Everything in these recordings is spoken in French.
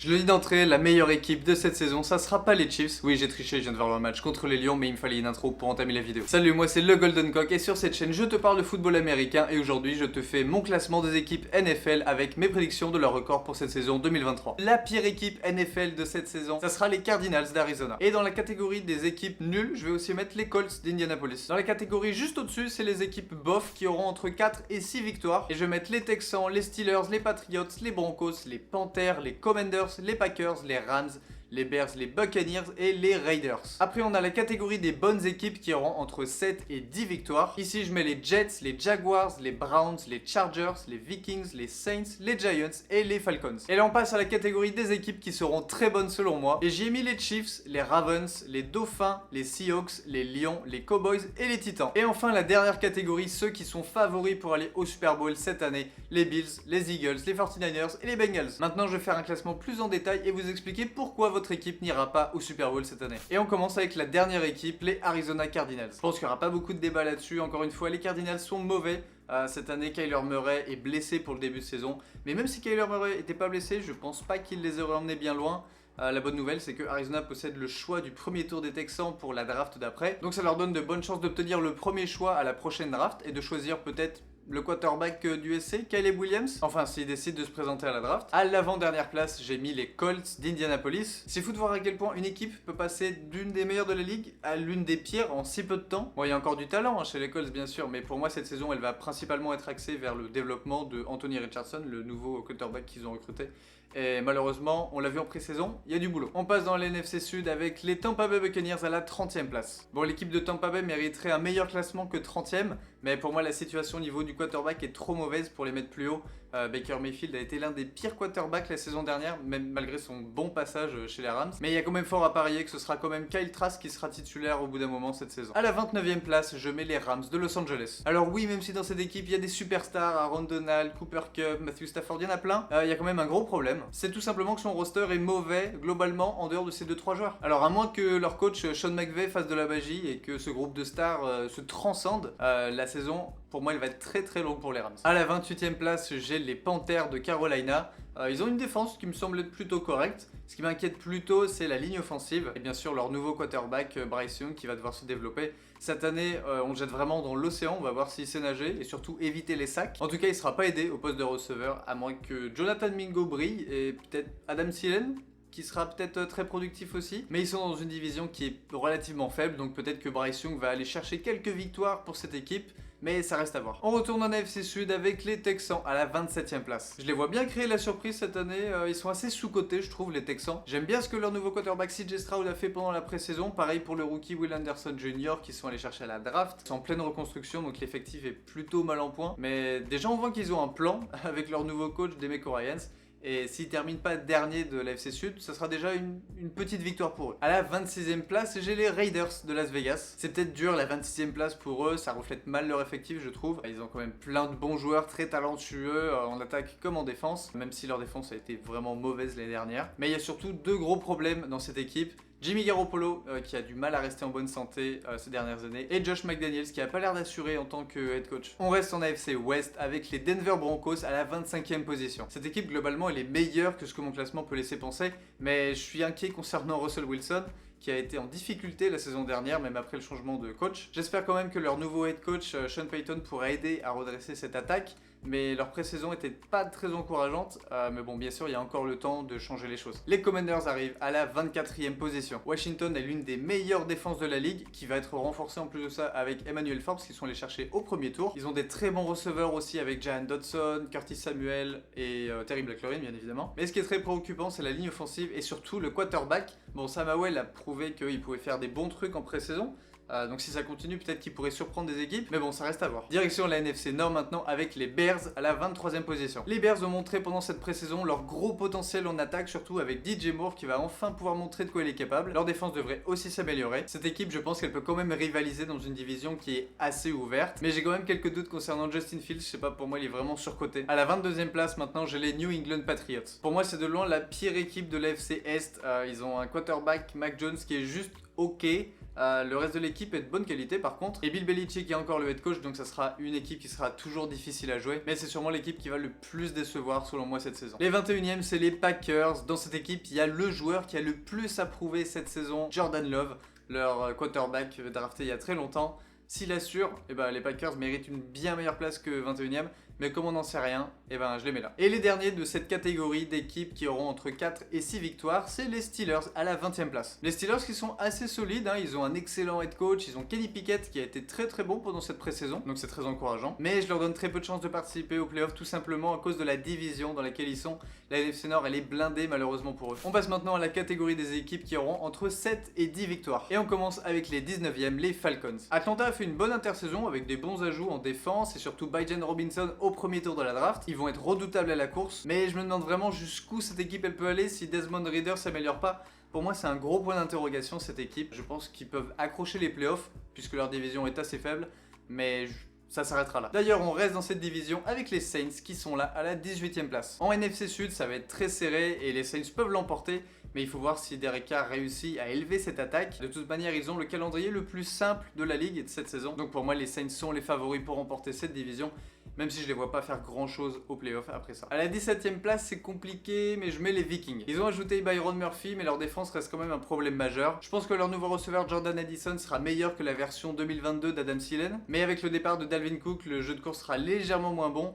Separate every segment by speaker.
Speaker 1: Je le dis d'entrée, la meilleure équipe de cette saison, ça sera pas les Chiefs. Oui, j'ai triché, je viens de voir le match contre les Lions, mais il me fallait une intro pour entamer la vidéo. Salut, moi c'est le Golden Cock et sur cette chaîne, je te parle de football américain et aujourd'hui, je te fais mon classement des équipes NFL avec mes prédictions de leur record pour cette saison 2023. La pire équipe NFL de cette saison, ça sera les Cardinals d'Arizona. Et dans la catégorie des équipes nulles, je vais aussi mettre les Colts d'Indianapolis. Dans la catégorie juste au-dessus, c'est les équipes bof qui auront entre 4 et 6 victoires. Et je vais mettre les Texans, les Steelers, les Patriots, les Broncos, les Panthers, les Commanders, les Packers, les Rams, les Bears, les Buccaneers et les Raiders. Après, on a la catégorie des bonnes équipes qui auront entre 7 et 10 victoires. Ici, je mets les Jets, les Jaguars, les Browns, les Chargers, les Vikings, les Saints, les Giants et les Falcons. Et là, on passe à la catégorie des équipes qui seront très bonnes selon moi. Et j'y ai mis les Chiefs, les Ravens, les Dauphins, les Seahawks, les Lions, les Cowboys et les Titans. Et enfin, la dernière catégorie, ceux qui sont favoris pour aller au Super Bowl cette année, les Bills, les Eagles, les 49ers et les Bengals. Maintenant, je vais faire un classement plus en détail et vous expliquer pourquoi votre équipe n'ira pas au Super Bowl cette année. Et on commence avec la dernière équipe, les Arizona Cardinals. Je pense qu'il n'y aura pas beaucoup de débat là-dessus. Encore une fois, les Cardinals sont mauvais. Cette année, Kyler Murray est blessé pour le début de saison. Mais même si Kyler Murray n'était pas blessé, je pense pas qu'il les aurait emmenés bien loin. La bonne nouvelle, c'est que Arizona possède le choix du premier tour des Texans pour la draft d'après. Donc ça leur donne de bonnes chances d'obtenir le premier choix à la prochaine draft et de choisir peut-être le quarterback du SC, Caleb Williams. Enfin, s'il décide de se présenter à la draft. À l'avant-dernière place, j'ai mis les Colts d'Indianapolis. C'est fou de voir à quel point une équipe peut passer d'une des meilleures de la ligue à l'une des pires en si peu de temps. Bon, il y a encore du talent chez les Colts, bien sûr, mais pour moi, cette saison, elle va principalement être axée vers le développement de Anthony Richardson, le nouveau quarterback qu'ils ont recruté. Et malheureusement, on l'a vu en pré-saison, il y a du boulot. On passe dans l'NFC Sud avec les Tampa Bay Buccaneers à la 30e place. Bon, l'équipe de Tampa Bay mériterait un meilleur classement que 30e, mais pour moi, la situation au niveau du quarterback est trop mauvaise pour les mettre plus haut. Baker Mayfield a été l'un des pires quarterbacks la saison dernière, même malgré son bon passage chez les Rams. Mais il y a quand même fort à parier que ce sera quand même Kyle Trask qui sera titulaire au bout d'un moment cette saison. À la 29e place, je mets les Rams de Los Angeles. Alors oui, même si dans cette équipe, il y a des superstars, Aaron Donald, Cooper Kupp, Matthew Stafford, il y en a plein, il y a quand même un gros problème. C'est tout simplement que son roster est mauvais, globalement, en dehors de ces 2-3 joueurs. Alors à moins que leur coach Sean McVay fasse de la magie et que ce groupe de stars se transcende, la saison, pour moi, elle va être très très longue pour les Rams. À la 28e place, j'ai les Panthers de Carolina. Ils ont une défense qui me semble être plutôt correcte. Ce qui m'inquiète plutôt, c'est la ligne offensive. Et bien sûr, leur nouveau quarterback, Bryce Young, qui va devoir se développer. Cette année, on le jette vraiment dans l'océan. On va voir s'il sait nager et surtout éviter les sacs. En tout cas, il ne sera pas aidé au poste de receveur, à moins que Jonathan Mingo brille et peut-être Adam Thielen, qui sera peut-être très productif aussi. Mais ils sont dans une division qui est relativement faible, donc peut-être que Bryce Young va aller chercher quelques victoires pour cette équipe, mais ça reste à voir. On retourne en AFC Sud avec les Texans à la 27e place. Je les vois bien créer la surprise cette année, ils sont assez sous-cotés je trouve les Texans. J'aime bien ce que leur nouveau quarterback CJ Stroud a fait pendant la pré-saison, pareil pour le rookie Will Anderson Jr. qui sont allés chercher à la draft. Ils sont en pleine reconstruction donc l'effectif est plutôt mal en point, mais déjà on voit qu'ils ont un plan avec leur nouveau coach Demeco Ryans. Et s'ils terminent pas dernier de l'AFC Sud, ça sera déjà une petite victoire pour eux. À la 26e place, j'ai les Raiders de Las Vegas. C'est peut-être dur la 26e place pour eux, ça reflète mal leur effectif je trouve. Ils ont quand même plein de bons joueurs très talentueux en attaque comme en défense, même si leur défense a été vraiment mauvaise l'année dernière. Mais il y a surtout deux gros problèmes dans cette équipe. Jimmy Garoppolo qui a du mal à rester en bonne santé ces dernières années et Josh McDaniels qui a pas l'air d'assurer en tant que head coach. On reste en AFC West avec les Denver Broncos à la 25e position. Cette équipe globalement elle est meilleure que ce que mon classement peut laisser penser, mais je suis inquiet concernant Russell Wilson qui a été en difficulté la saison dernière, même après le changement de coach. J'espère quand même que leur nouveau head coach, Sean Payton, pourra aider à redresser cette attaque, mais leur pré-saison était pas très encourageante, mais bon, bien sûr, il y a encore le temps de changer les choses. Les Commanders arrivent à la 24e position. Washington est l'une des meilleures défenses de la ligue, qui va être renforcée en plus de ça avec Emmanuel Forbes, qui sont allés chercher au premier tour. Ils ont des très bons receveurs aussi avec Jahan Dodson, Curtis Samuel et Terry McLaurin, bien évidemment. Mais ce qui est très préoccupant, c'est la ligne offensive et surtout le quarterback. Bon, Sam Howell a prouvé qu'il pouvait faire des bons trucs en pré-saison. Donc si ça continue, peut-être qu'il pourrait surprendre des équipes, mais bon, ça reste à voir. Direction la NFC Nord maintenant avec les Bears à la 23e position. Les Bears ont montré pendant cette pré-saison leur gros potentiel en attaque, surtout avec DJ Moore qui va enfin pouvoir montrer de quoi il est capable. Leur défense devrait aussi s'améliorer. Cette équipe, je pense qu'elle peut quand même rivaliser dans une division qui est assez ouverte, mais j'ai quand même quelques doutes concernant Justin Fields, je sais pas, pour moi il est vraiment surcoté. À la 22e place maintenant, j'ai les New England Patriots. Pour moi, c'est de loin la pire équipe de l'AFC Est. Ils ont un quarterback, Mac Jones, qui est juste ok. Le reste de l'équipe est de bonne qualité par contre. Et Bill Belichick est encore le head coach, donc ça sera une équipe qui sera toujours difficile à jouer. Mais c'est sûrement l'équipe qui va le plus décevoir selon moi cette saison. Les 21e, c'est les Packers. Dans cette équipe, il y a le joueur qui a le plus approuvé cette saison, Jordan Love, leur quarterback drafté il y a très longtemps. S'il assure, les Packers méritent une bien meilleure place que 21e, mais comme on n'en sait rien, je les mets là. Et les derniers de cette catégorie d'équipes qui auront entre 4 et 6 victoires, c'est les Steelers à la 20e place. Les Steelers qui sont assez solides, ils ont un excellent head coach, ils ont Kenny Pickett qui a été très très bon pendant cette pré-saison, donc c'est très encourageant. Mais je leur donne très peu de chances de participer aux playoffs tout simplement à cause de la division dans laquelle ils sont. La NFC Nord elle est blindée malheureusement pour eux. On passe maintenant à la catégorie des équipes qui auront entre 7 et 10 victoires. Et on commence avec les 19e, les Falcons. Atlanta a fait une bonne intersaison avec des bons ajouts en défense et surtout Bijan Robinson au premier tour de la draft. Ils vont être redoutables à la course, mais je me demande vraiment jusqu'où cette équipe elle peut aller si Desmond Ridder s'améliore pas. Pour moi c'est un gros point d'interrogation cette équipe. Je pense qu'ils peuvent accrocher les playoffs puisque leur division est assez faible, mais ça s'arrêtera là. D'ailleurs, on reste dans cette division avec les Saints qui sont là à la 18e place. En NFC Sud, ça va être très serré et les Saints peuvent l'emporter, mais il faut voir si Derek Carr réussit à élever cette attaque. De toute manière, ils ont le calendrier le plus simple de la ligue de cette saison. Donc pour moi, les Saints sont les favoris pour remporter cette division, même si je les vois pas faire grand chose aux playoffs après ça. À la 17e place, c'est compliqué, mais je mets les Vikings. Ils ont ajouté Byron Murphy, mais leur défense reste quand même un problème majeur. Je pense que leur nouveau receveur Jordan Addison sera meilleur que la version 2022 d'Adam Thielen, mais avec le départ de Dalvin Cook, le jeu de course sera légèrement moins bon.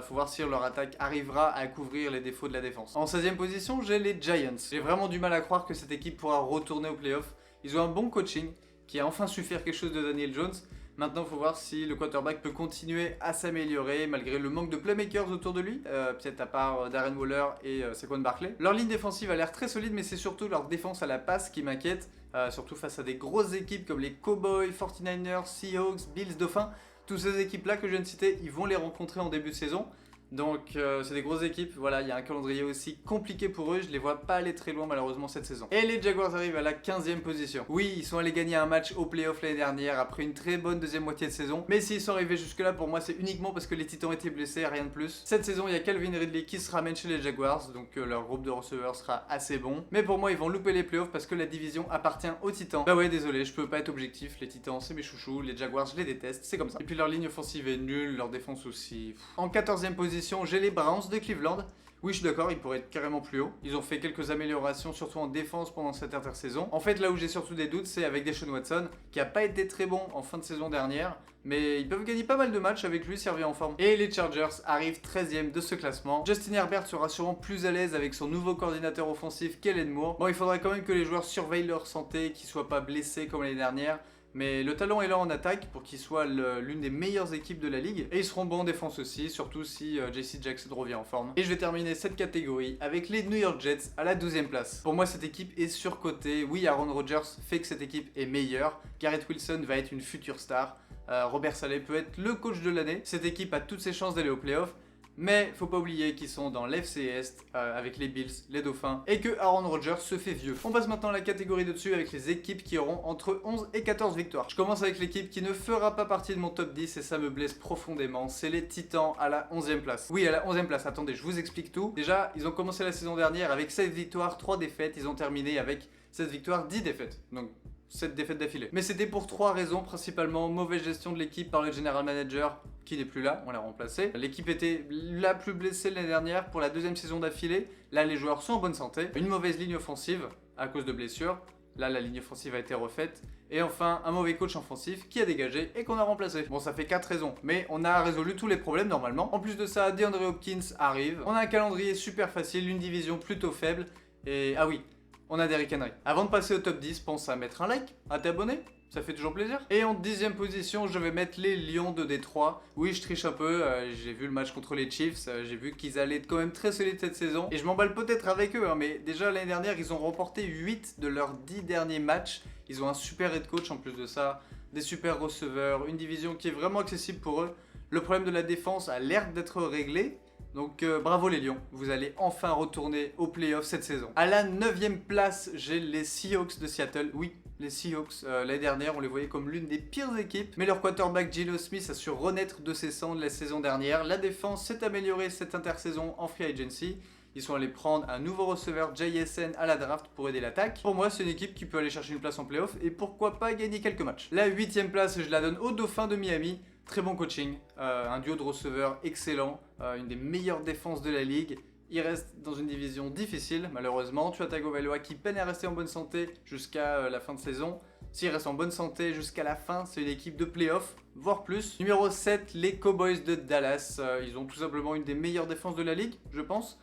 Speaker 1: Faut voir si leur attaque arrivera à couvrir les défauts de la défense. En 16e position, j'ai les Giants. J'ai vraiment du mal à croire que cette équipe pourra retourner aux playoffs. Ils ont un bon coaching qui a enfin su faire quelque chose de Daniel Jones. Maintenant, il faut voir si le quarterback peut continuer à s'améliorer malgré le manque de playmakers autour de lui, peut-être à part Darren Waller et Saquon Barkley. Leur ligne défensive a l'air très solide, mais c'est surtout leur défense à la passe qui m'inquiète, surtout face à des grosses équipes comme les Cowboys, 49ers, Seahawks, Bills, Dolphins. Toutes ces équipes-là que je viens de citer, ils vont les rencontrer en début de saison. Donc c'est des grosses équipes, voilà, il y a un calendrier aussi compliqué pour eux, je les vois pas aller très loin malheureusement cette saison. Et les Jaguars arrivent à la 15e position. Oui, ils sont allés gagner un match au playoff l'année dernière après une très bonne deuxième moitié de saison, mais s'ils sont arrivés jusque là pour moi c'est uniquement parce que les Titans étaient blessés, rien de plus. Cette saison il y a Calvin Ridley qui se ramène chez les Jaguars, donc leur groupe de receveurs sera assez bon. Mais pour moi ils vont louper les playoffs parce que la division appartient aux Titans. Bah ouais désolé, je peux pas être objectif, les Titans c'est mes chouchous, les Jaguars je les déteste, c'est comme ça. Et puis leur ligne offensive est nulle, leur défense aussi. En 14e position j'ai les Browns de Cleveland. Oui, je suis d'accord, ils pourraient être carrément plus haut. Ils ont fait quelques améliorations, surtout en défense pendant cette intersaison. En fait, là où j'ai surtout des doutes, c'est avec Deshaun Watson, qui a pas été très bon en fin de saison dernière, mais ils peuvent gagner pas mal de matchs avec lui s'il revient en forme. Et les Chargers arrivent 13e de ce classement. Justin Herbert sera sûrement plus à l'aise avec son nouveau coordinateur offensif, Kellen Moore. Bon, il faudrait quand même que les joueurs surveillent leur santé, qu'ils soient pas blessés comme l'année dernière. Mais le talent est là en attaque pour qu'ils soient l'une des meilleures équipes de la ligue. Et ils seront bons en défense aussi, surtout si JC Jackson revient en forme. Et je vais terminer cette catégorie avec les New York Jets à la 12e place. Pour moi, cette équipe est surcotée. Oui, Aaron Rodgers fait que cette équipe est meilleure. Garrett Wilson va être une future star. Robert Saleh peut être le coach de l'année. Cette équipe a toutes ses chances d'aller aux playoffs. Mais faut pas oublier qu'ils sont dans l'FC Est avec les Bills, les Dauphins et que Aaron Rodgers se fait vieux. On passe maintenant à la catégorie de dessus avec les équipes qui auront entre 11 et 14 victoires. Je commence avec l'équipe qui ne fera pas partie de mon top 10 et ça me blesse profondément. C'est les Titans à la 11e place. Oui, à la 11e place. Attendez, je vous explique tout. Déjà, ils ont commencé la saison dernière avec 7 victoires, 3 défaites. Ils ont terminé avec 7 victoires, 10 défaites. Donc 7 défaites d'affilée. Mais c'était pour 3 raisons, principalement mauvaise gestion de l'équipe par le general manager qui n'est plus là, on l'a remplacé. L'équipe était la plus blessée l'année dernière pour la 2e saison d'affilée. Là, les joueurs sont en bonne santé. Une mauvaise ligne offensive à cause de blessures. Là, la ligne offensive a été refaite. Et enfin, un mauvais coach offensif qui a dégagé et qu'on a remplacé. Bon, ça fait 4 raisons, mais on a résolu tous les problèmes normalement. En plus de ça, DeAndre Hopkins arrive. On a un calendrier super facile, une division plutôt faible. Et ah oui, on a Derrick Henry. Avant de passer au top 10, pense à mettre un like, à t'abonner. Ça fait toujours plaisir. Et en 10e position, je vais mettre les Lions de Détroit. Oui, je triche un peu. J'ai vu le match contre les Chiefs. J'ai vu qu'ils allaient être quand même très solides cette saison. Et je m'emballe peut-être avec eux. Mais déjà, l'année dernière, ils ont remporté 8 de leurs 10 derniers matchs. Ils ont un super head coach en plus de ça. Des super receveurs. Une division qui est vraiment accessible pour eux. Le problème de la défense a l'air d'être réglé. Donc bravo les Lions, vous allez enfin retourner aux playoffs cette saison. À la 9e place, j'ai les Seahawks de Seattle. Oui, les Seahawks, l'année dernière, on les voyait comme l'une des pires équipes. Mais leur quarterback Geno Smith a su renaître de ses cendres la saison dernière. La défense s'est améliorée cette intersaison en free agency. Ils sont allés prendre un nouveau receveur JSN à la draft pour aider l'attaque. Pour moi, c'est une équipe qui peut aller chercher une place en playoff et pourquoi pas gagner quelques matchs. La 8ème place, je la donne aux Dauphins de Miami. Très bon coaching, un duo de receveurs excellent, une des meilleures défenses de la ligue. Il reste dans une division difficile, malheureusement. Tua Tagovailoa qui peine à rester en bonne santé jusqu'à la fin de saison. S'il reste en bonne santé jusqu'à la fin, c'est une équipe de playoff, voire plus. Numéro 7, les Cowboys de Dallas. Ils ont tout simplement une des meilleures défenses de la ligue, je pense.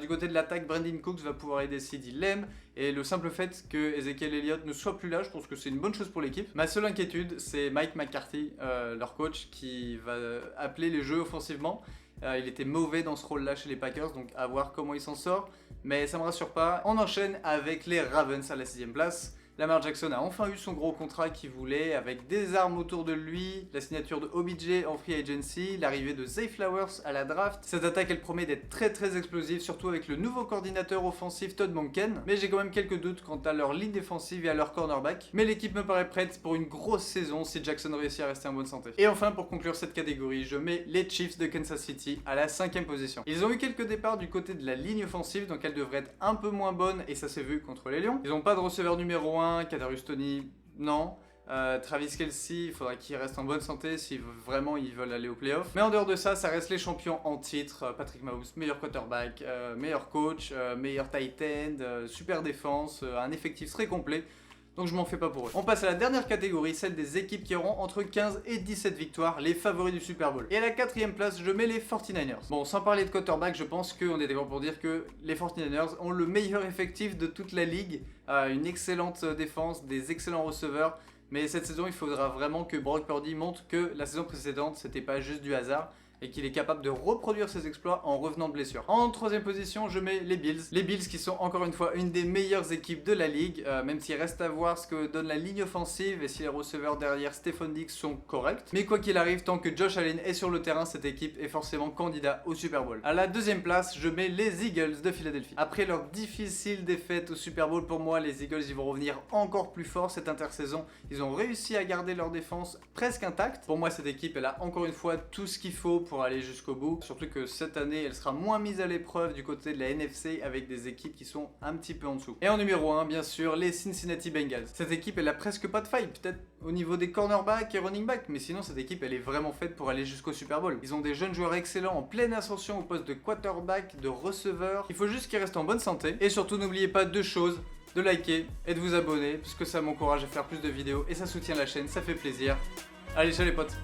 Speaker 1: Du côté de l'attaque, Brandon Cooks va pouvoir aider CeeDee Lamb. Et le simple fait que Ezekiel Elliott ne soit plus là, je pense que c'est une bonne chose pour l'équipe. Ma seule inquiétude, c'est Mike McCarthy, leur coach, qui va appeler les jeux offensivement. Il était mauvais dans ce rôle-là chez les Packers, donc à voir comment il s'en sort. Mais ça me rassure pas. On enchaîne avec les Ravens à la 6ème place. Lamar Jackson a enfin eu son gros contrat qu'il voulait, avec des armes autour de lui, la signature de OBJ en free agency, l'arrivée de Zay Flowers à la draft. Cette attaque, elle promet d'être très explosive, surtout avec le nouveau coordinateur offensif Todd Monken. Mais j'ai quand même quelques doutes quant à leur ligne défensive et à leur cornerback. Mais l'équipe me paraît prête pour une grosse saison si Jackson réussit à rester en bonne santé. Et enfin, pour conclure cette catégorie, je mets les Chiefs de Kansas City à la 5ème position. Ils ont eu quelques départs du côté de la ligne offensive, donc elle devrait être un peu moins bonne, et ça s'est vu contre les Lions. Ils n'ont pas de receveur numéro 1, Kadarius Toney, non. Travis Kelce, il faudra qu'il reste en bonne santé si vraiment ils veulent aller au playoff. Mais en dehors de ça, ça reste les champions en titre. Patrick Mahomes, meilleur quarterback, meilleur coach, meilleur tight end, super défense, un effectif très complet. Donc je m'en fais pas pour eux. On passe à la dernière catégorie, celle des équipes qui auront entre 15 et 17 victoires, les favoris du Super Bowl. Et à la 4ème place, je mets les 49ers. Bon, sans parler de quarterback, je pense qu'on est d'accord pour dire que les 49ers ont le meilleur effectif de toute la ligue, une excellente défense, des excellents receveurs. Mais cette saison, il faudra vraiment que Brock Purdy montre que la saison précédente, c'était pas juste du hasard et qu'il est capable de reproduire ses exploits en revenant de blessure. En 3ème position, je mets les Bills. Les Bills qui sont encore une fois une des meilleures équipes de la ligue, même s'il reste à voir ce que donne la ligne offensive et si les receveurs derrière Stephon Diggs sont corrects. Mais quoi qu'il arrive, tant que Josh Allen est sur le terrain, cette équipe est forcément candidat au Super Bowl. À la 2ème place, je mets les Eagles de Philadelphie. Après leur difficile défaite au Super Bowl, pour moi, les Eagles ils vont revenir encore plus fort cette intersaison. Ils ont réussi à garder leur défense presque intacte. Pour moi, cette équipe, elle a encore une fois tout ce qu'il faut pour aller jusqu'au bout. Surtout que cette année, elle sera moins mise à l'épreuve du côté de la NFC avec des équipes qui sont un petit peu en dessous. Et en numéro 1, bien sûr, les Cincinnati Bengals. Cette équipe, elle a presque pas de faille, peut-être au niveau des cornerbacks et running back, mais sinon cette équipe, elle est vraiment faite pour aller jusqu'au Super Bowl. Ils ont des jeunes joueurs excellents en pleine ascension au poste de quarterback, de receveur. Il faut juste qu'ils restent en bonne santé. Et surtout, n'oubliez pas deux choses: de liker et de vous abonner, puisque ça m'encourage à faire plus de vidéos et ça soutient la chaîne, ça fait plaisir. Allez, ciao les potes!